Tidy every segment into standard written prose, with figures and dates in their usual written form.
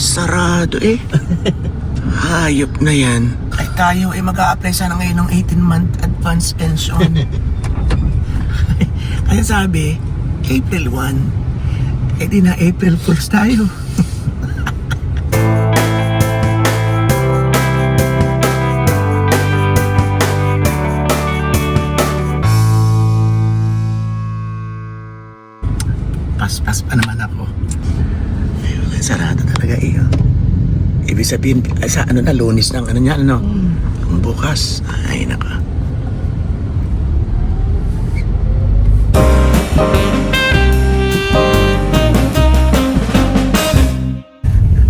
sarado eh. Hayop na yan. Ay tayo ay mag-a-apply sana ngayon ng 18-month advance pension. Kaya sabi, April 1. Eh di na April Fools tayo. Paspas pa naman ako. Ayun, sarado talaga iyo. Ibig sabihin, sa ano na, Lunes ng ano niya, ano? Bukas. Ay, naka.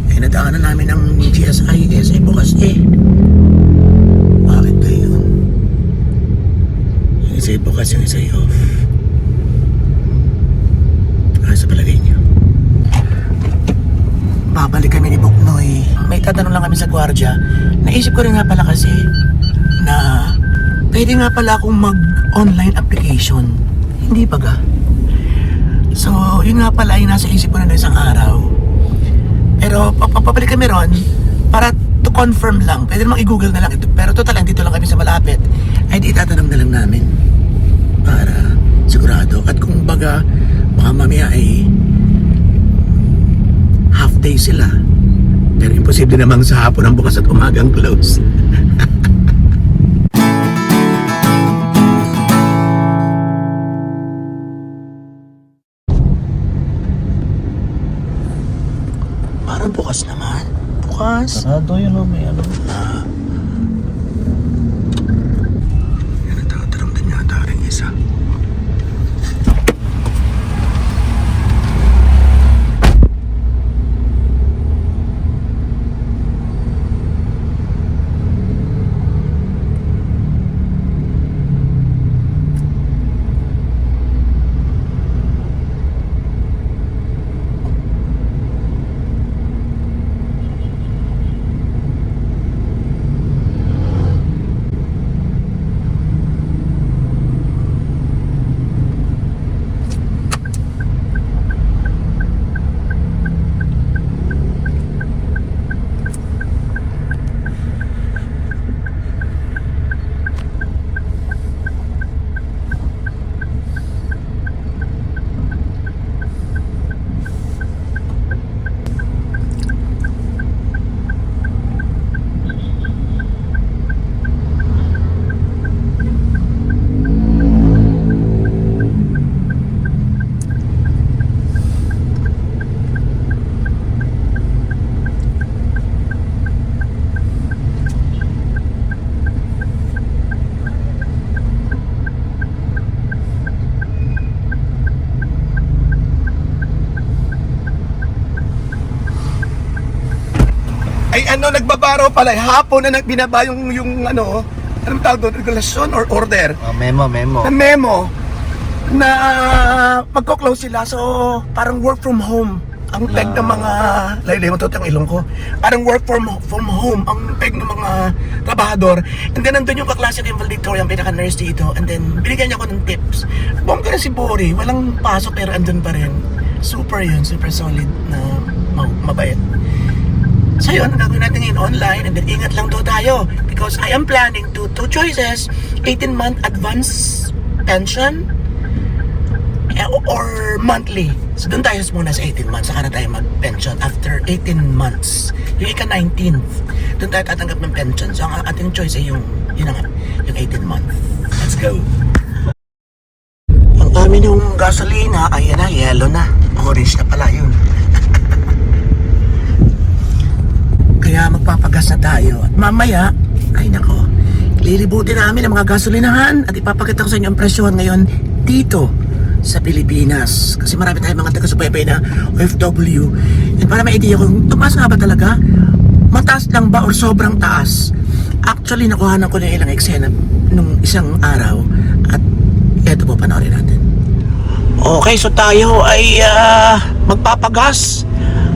Ay, nadaanan namin ng GSIS. Ay, bukas eh. Bakit ba yun? Yung isa'y bukas, yung isa'y off. Sa palagay niyo, babalik kami ni Buknoy. May tatanong lang kami sa gwardiya. Naisip ko rin nga pala kasi na pwede nga pala akong mag-online application. Hindi ba ga? So, yun nga pala yung nasa isip ko na isang araw. Pero papabalik kami ron para to confirm lang. Pwede namang i-google na lang ito. Pero total, dito lang kami sa malapit. Ay di itatanong na lang namin para sigurado. At kung baga baka mamaya ay half day sila. Pero imposible namang sa hapon ang bukas at umagang close. Parang bukas naman. Bukas. Sarado yun o, may ano. Yan ang tatarang din yata rin isa. Ay ano, nagbabaro pala. Hapon na binaba yung ano, anong tawag doon? Regulasyon or order? Memo. Na memo na magko-close sila. So, parang work from home ang peg ng mga, laylay mo ito ang ilong ko. Parang work from home ang peg ng mga trabahador. And then, nandun yung kaklase ko yung valedictorian, pinaka-nurse dito. And then, binigyan niya ako ng tips. Bongga na si Bori. Walang pasok pero andun pa rin. Super yun. Super solid na mabait. So yun, gagawin natin ngayon online, and then ingat lang daw tayo because I am planning to two choices, 18-month advance pension or monthly. So doon tayo muna sa 18 months, saka na tayo mag-pension after 18 months. Yung ika-19th, doon tayo tatanggap ng pension. So ang ating choice ay yung 18 month. Let's go! Ang amin yung gasolina, ayan na, yellow na. Orange na pala yun. Kaya magpapagas na tayo. At mamaya, ay nako, lilibutin namin ang mga gasolinahan at ipapakita ko sa inyo ang presyohan ngayon dito sa Pilipinas. Kasi marami tayong mga taga-subaybay na OFW. And para may idea kung tumaas nga ba talaga, mataas lang ba or sobrang taas. Actually, nakuhanan ko na ilang eksena nung isang araw. At eto po, panoorin natin. Okay, so tayo ay magpapagas.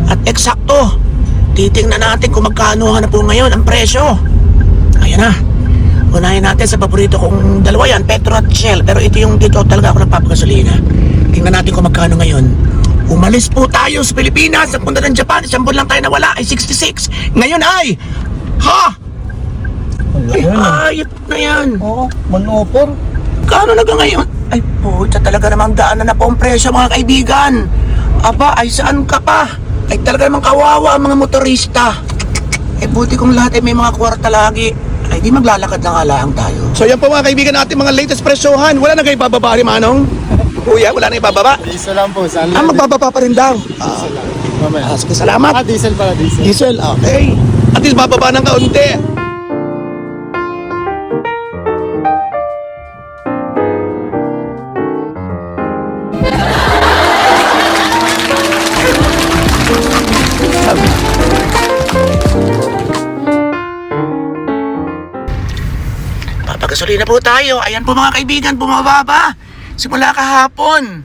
At eksakto, titingnan natin kung magkano na po ngayon ang presyo. Ayan na. Unahin natin sa paborito kong dalawa yan, Petro at Shell. Pero ito yung dito talaga ako nagpapagasolina. Tingnan natin kung magkano ngayon. Umalis po tayo sa Pilipinas, nagpunta ng Japan, isang buwan lang tayo nawala, ay 66. Ngayon ay, ayat na yan. Oo, 104. Kano na ngayon? Ay puta, talaga namang daanan na po ang presyo mga kaibigan. Aba, ay saan ka pa? Ay talaga namang kawawa ang mga motorista. Eh buti kung lahat ay may mga kwarta lagi. Ay di maglalakad na nga lang tayo. So yan po mga kaibigan natin, mga latest presyohan. Wala na kayo bababa rin, Manong? Kuya, wala na ibababa? Diesel lang po. Magbababa pa rin daw. Diesel lang. Mamaya. Sige, salamat. Diesel pala, diesel. Diesel, okay. At least bababa ng kaunti. Papagasolina po tayo. Ayan po mga kaibigan, bumababa. Simula kahapon.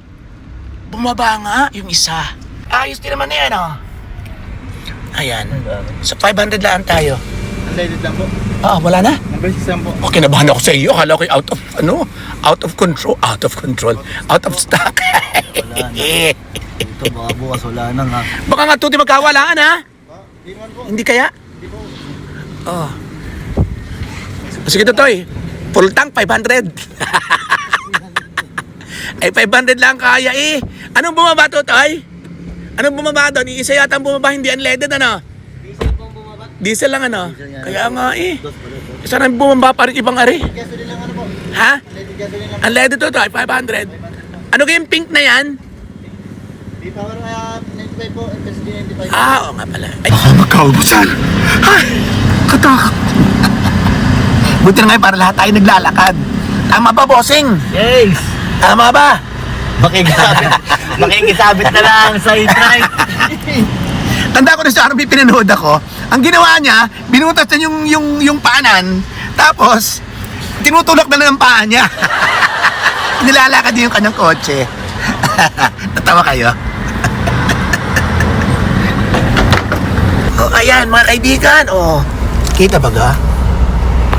Bumaba nga yung isa. Ayos din naman na yan, oh. Ayan. So 500 lang tayo. Unleaded lang po. Wala na? Number 6 lang po. Okay, nabahan ako sa iyo. Akala ko out of control. Out of stock. Ito baka bukas wala na nga. Baka nga tuti magkawalaan, ha? Hindi naman po. Hindi kaya? Hindi po. Sige, Totoy. Full tank, 500. Ay, 500 lang kaya eh. Anong bumaba, Totoy? Anong bumaba doon? Isa yata ang bumaba, hindi unleaded, ano? Diesel po ang bumaba. Diesel lang, ano? Diesel yan. Kaya nga eh. Dos pala po. Isa na bumaba pa rin ibang ari. Gasoline lang ano po. Ha? Unleaded gasoline lang. Unleaded, Totoy, 500. Ano kayong pink na yan? V-Power 95 po. FSD 95. Oo nga pala. Ay, baka magkaubusan. Ay, katakot. Buti na ngayon para lahat tayo naglalakad. Tama ba, bossing? Yes! Tama ba? Makikisabit na lang sa e-trike. Tanda ko na sa araw may pinanood ako. Ang ginawa niya, binutas niya yung paanan, tapos tinutulak na lang ang paa niya. Nilalakad niya yung kanyang kotse. Natawa kayo? Ayan mga kaibigan. Kita ba ga?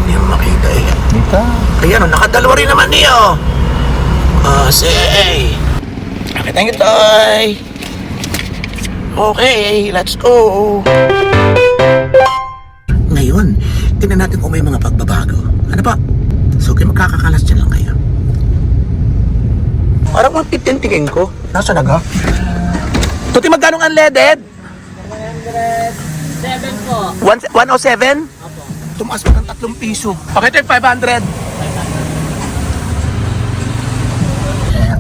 Hindi mo makita eh. Dito. Ayan, nakadalawa rin naman niyo. Say. Okay, thank you, Toy. Okay, let's go. Ngayon, tingnan natin kung may mga pagbabago. Ano pa? So, kung magkakakalas dyan lang kayo. Parang mga 15 tingin ko. Nasa naga? Tuti, magkano unleaded? 107 po. 107? Opo. Tumaas pa ng 3 piso. Okay, ito yung 500.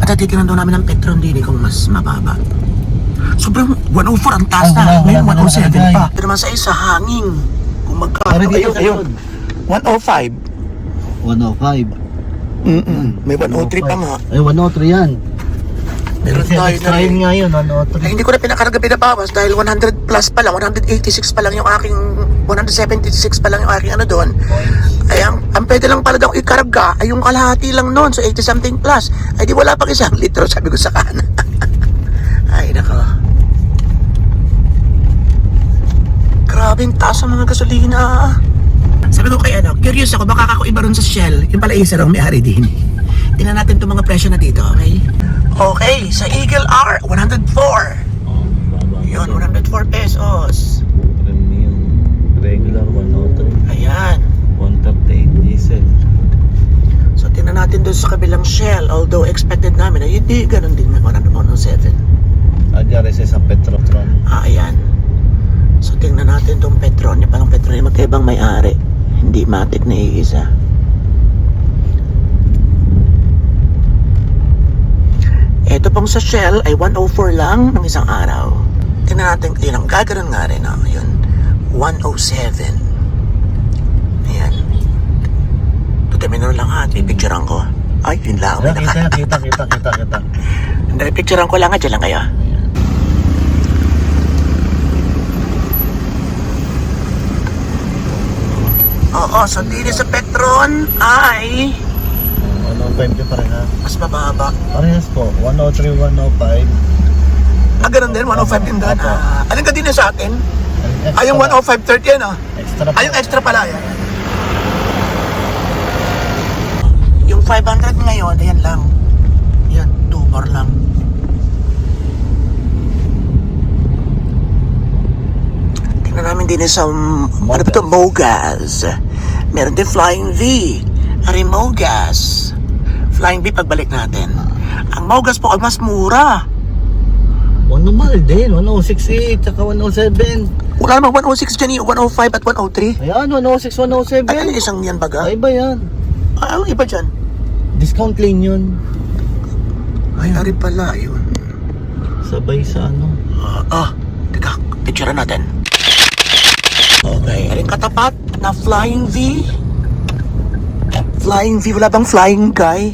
At titinan daw namin ng Petron din kung mas mababa. Sobrang 104 ang taas na. Ngayon 107 pa. Pero naman sa isa, hanging. Kung magkano. Ayun. 105. 105. May 103 pa nga. Ay, 103 yan. Meron tayo na Extra yun nga yun, 103. Ay, hindi ko na pinakarga pinabawas dahil 100 plus pa lang, 186 pa lang yung aking, 176 pa lang yung aking ano doon. Ay, ang pwede lang pala daw ikarga ay yung kalahati lang noon, so 80 something plus. Ay, di wala pang 1 litro, sabi ko sa kanan. Ay, nako. Grabing taas ang mga gasolina. Sabi ko kay curious ako, baka ako iba ron sa Shell. Yung pala isa ron may-ari din. Tingnan natin itong mga presyo na dito, okay? Okay, sa Eagle R, 104. Yun, 104 pesos. Premium regular 103. Ayan. 138 diesel. So, tingnan natin doon sa kabilang Shell. Although, expected namin na hindi ganun din ng 107. Adyari sa Petrotron. Ayan. So, tingnan natin itong Petron. Yung palang Petron yung magkaibang may-ari. Hindi matik na iisa. Ito pong sa Shell ay 104 lang ng isang araw. Tingnan natin, yun ang gaganon nga rin. Yun, 107. Ayan. Tutimino lang ha, pipicturean ko. Ay, yun lang. Kita. Hindi, picturean ko lang ha, dyan lang kayo. Oo, so dito sa Petron ay 105 pa rin ha. mas mababa. Parehas po, 103, 105. Ganun din, 105 din doon. Alin ka din sa atin? Extra Yung pa. 105.30 yan Extra pa. yung extra pala yan. Yung 500 ngayon, ayan lang. Yan, 2 bar lang. din isang, ano ba ito, Mogas. Meron din Flying V. Ari Mogas. Flying V pagbalik natin. Ang Mogas po ay mas mura. Normal din, 106.8, tsaka 107. Wala namang 106 dyan, 105 at 103. Ayan, 106, 107. Ay, ano isang yan baga? Ay, ba yan? Ano iba dyan? Discount lane yun. Ay, ari pala yun. Sabay sa ano. Teka, picture natin. Okay, aring katapat na Flying V. Flying V, wala bang Flying Guy?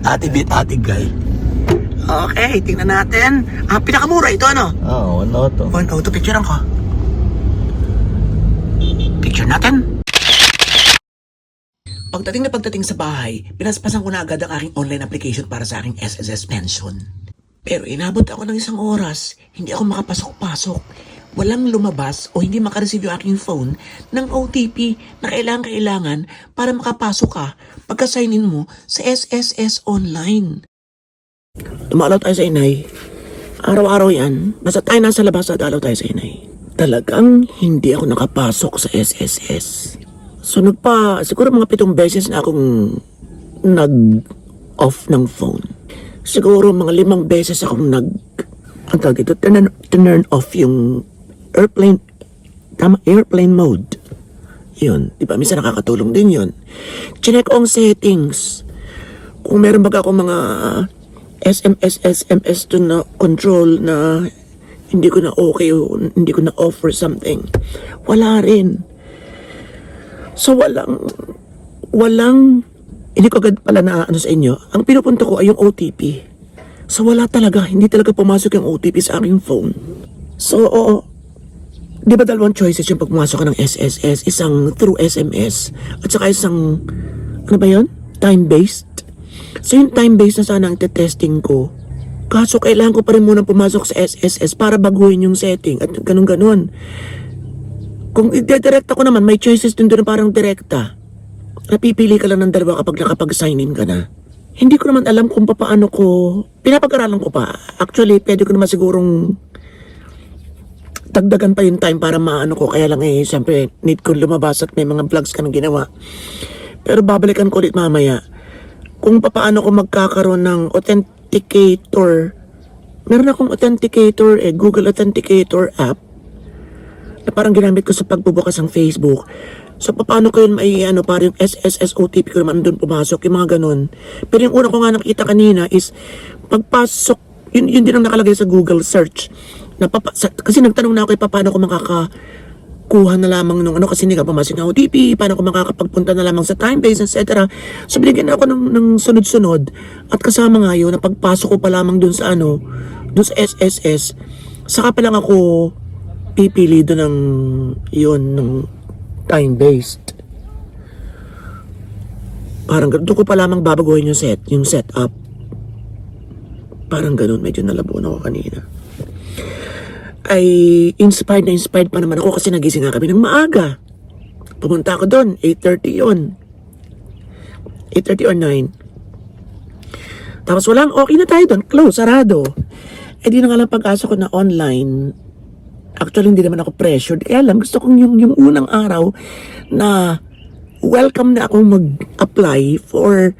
Ate Bit, Ate Guy. Okay, tingnan natin. Pinakamura ito, ano? Oo, 102. 102, picturean ko. Picture natin. Pagdating sa bahay, pinaspasan ko na agad ang aking online application para sa aking SSS pension. Pero inabot ako ng isang oras, hindi ako makapasok-pasok. Walang lumabas o hindi makareceive yung aking phone ng OTP na kailangan para makapasok ka pagka-sign in mo sa SSS online. Dumalaw tayo sa inay. Araw-araw yan. Basta tayo nasa labas at dalaw tayo sa inay. Talagang hindi ako nakapasok sa SSS. So siguro mga 7 beses na akong nag-off ng phone. Siguro mga 5 beses akong turn off yung airplane mode. Yun, di ba? Minsan nakakatulong din yun. Chinek ko ang settings. Kung meron baga akong mga SMS to na control na hindi ko na okay o hindi ko na offer something. Wala rin. So walang hindi ko agad pala na ano sa inyo. Ang pinupunta ko ay yung OTP. So wala talaga, hindi talaga pumasok yung OTP sa aking phone. So di ba 2 choices yung pag pumasok ka ng SSS, isang through SMS at saka isang ano ba yun? Time-based. So yung time-based na sana ang testing ko. Kaso kailangan ko pa rin munang pumasok sa SSS para baguhin yung setting at ganun-ganun. Kung i-direkta ko naman, may choices din doon parang direkta. Napipili ka lang ng 2 kapag nakapag-sign in ka na. Hindi ko naman alam kung paano ko, pinapag-aralan ko pa. Actually, pwede ko naman sigurong dagdagan pa yung time para maano ko. Kaya lang siyempre, need ko lumabas at may mga vlogs ka nang ginawa. Pero babalikan ko ulit mamaya. Kung paano ko magkakaroon ng authenticator. Meron akong authenticator, Google Authenticator app na parang ginamit ko sa pagbubukas ng Facebook. So, paano ko yun parang yung SSS OTP ko naman doon pumasok, yung mga ganun. Pero yung una ko nga nakita kanina is, pagpasok, yun din ang nakalagay sa Google search. Kasi nagtanong na ako paano ko makakakuha na lamang nung kasi hindi ka pumasok ng OTP, paano ko makakapagpunta na lamang sa time-based, etc. So, binigyan ako ng sunod-sunod. At kasama nga yun, na pagpasok ko pa lamang doon sa doon sa SSS, saka pa lang ako pipili doon ng time-based. Parang doon ko pa lamang babaguhin yung setup. Parang ganun, medyo nalabuan ako kanina. Ay inspired pa naman ako kasi nagising nga kami ng maaga. Pumunta ako doon, 8:30 yun. 8:30 or 9. Tapos okay na tayo doon, close, sarado. Di na nga lang pag-asa ko na online. Actually, hindi naman ako pressured. Kaya lang, gusto kong yung unang araw na welcome na akong mag-apply for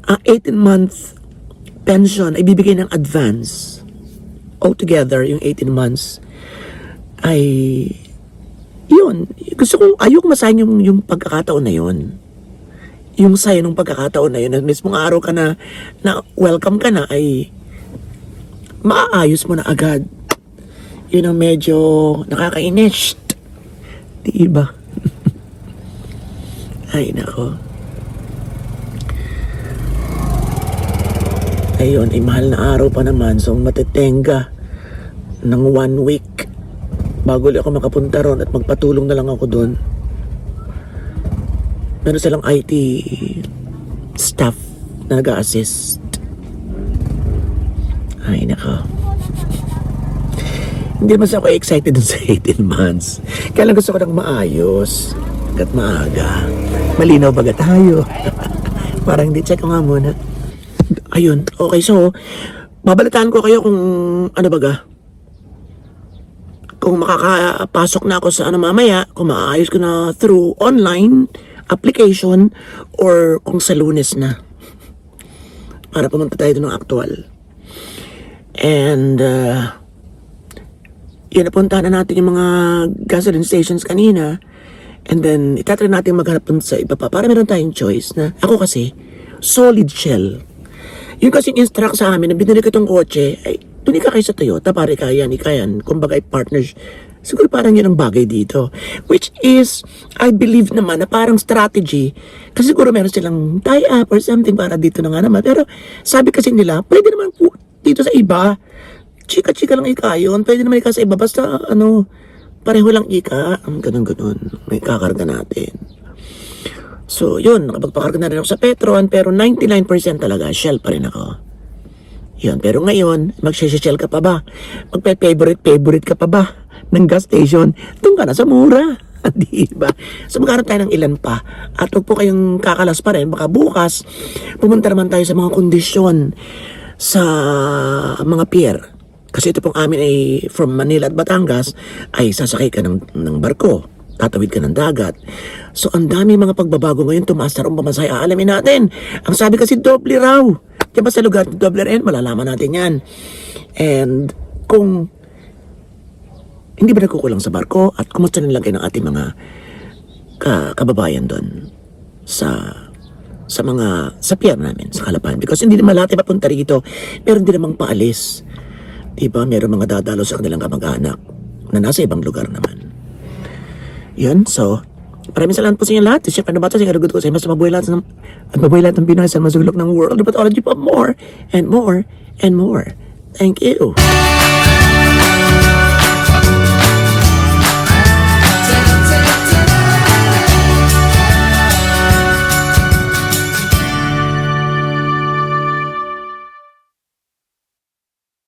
18-month pension ay bibigay ng advance. Altogether, yung 18 months ay yun. Gusto kong, ayoko masahin yung pagkakataon na yun. Yung sayo ng pagkakataon na yun. Na mismong araw ka na welcome ka na ay maaayos mo na agad. Yun ang medyo nakakainis. Diba? Ay, nako. Ayun, mahal na araw pa naman. So, matetenga ng 1 week bago ulit ako makapunta ron at magpatulong na lang ako doon. Meron silang IT staff na nag-a-assist. Ay, nako. Hindi naman ako excited dun sa 18 months. Kaya lang gusto ko ng maayos. Hanggat maaga. Malinaw baga tayo. Parang hindi, check ko nga muna. Ayun, okay, so babalitaan ko kayo kung ano baga. kung makakapasok na ako sa ano mamaya, kung maayos ko na through online application or kung sa Lunes na. Para pumunta tayo doon ng actual. And, yun, napuntahan na natin yung mga gasoline stations kanina. And then, itatry natin maghanap dun sa iba pa. Para meron tayong choice na, ako kasi, solid shell. Yung kasing instruct sa amin, na binili ko itong kotse, ay, doon ka kayo sa Toyota, pare kayan, ikayan. Kumbaga, partners. Siguro parang yun ang bagay dito. Which is, I believe naman na parang strategy. Kasi siguro meron silang tie-up or something para dito na nga naman. Pero sabi kasi nila, pwede naman po dito sa iba. Chika-chika lang ika yun. Pwede naman ika sa iba. Basta, pareho lang ika. Ganun-ganun. May kakarga natin. So, yun. Nakapagpakarga na rin ako sa Petron. Pero 99% talaga, Shell pa rin ako. Yun. Pero ngayon, mag-shell ka pa ba? Magpe-favorite ka pa ba? Ng gas station, doon ka na sa mura. Diba? So magkaroon tayo ng ilan pa. At huwag po kayong kakalas pa rin. Baka bukas, pumunta naman tayo sa mga kondisyon sa mga pier. Kasi ito pong amin ay from Manila at Batangas, ay sasakay ka ng barko. Tatawid ka ng dagat. So ang dami mga pagbabago ngayon, tumaas na rin pamasahe. Aalamin natin. Ang sabi kasi doble raw. Diba sa lugar ng doble rin, malalaman natin yan. And kung hindi ba nagkukulang sa barko at kumusta na lang kayo ng ating mga kababayan doon sa pier namin, sa Calapan. Because hindi naman lahat ay papunta rito, pero hindi namang paalis. Diba? Meron mga dadalo sa kanilang kamag-anak na nasa ibang lugar naman. Yun, so, maraming salamat po sa inyo lahat. Chef, ano ba ito? Sigurado ko sa inyo, mas mabuhay lahat ng Pinoy sa masulok ng world. But all of you po more and more and more. Thank you.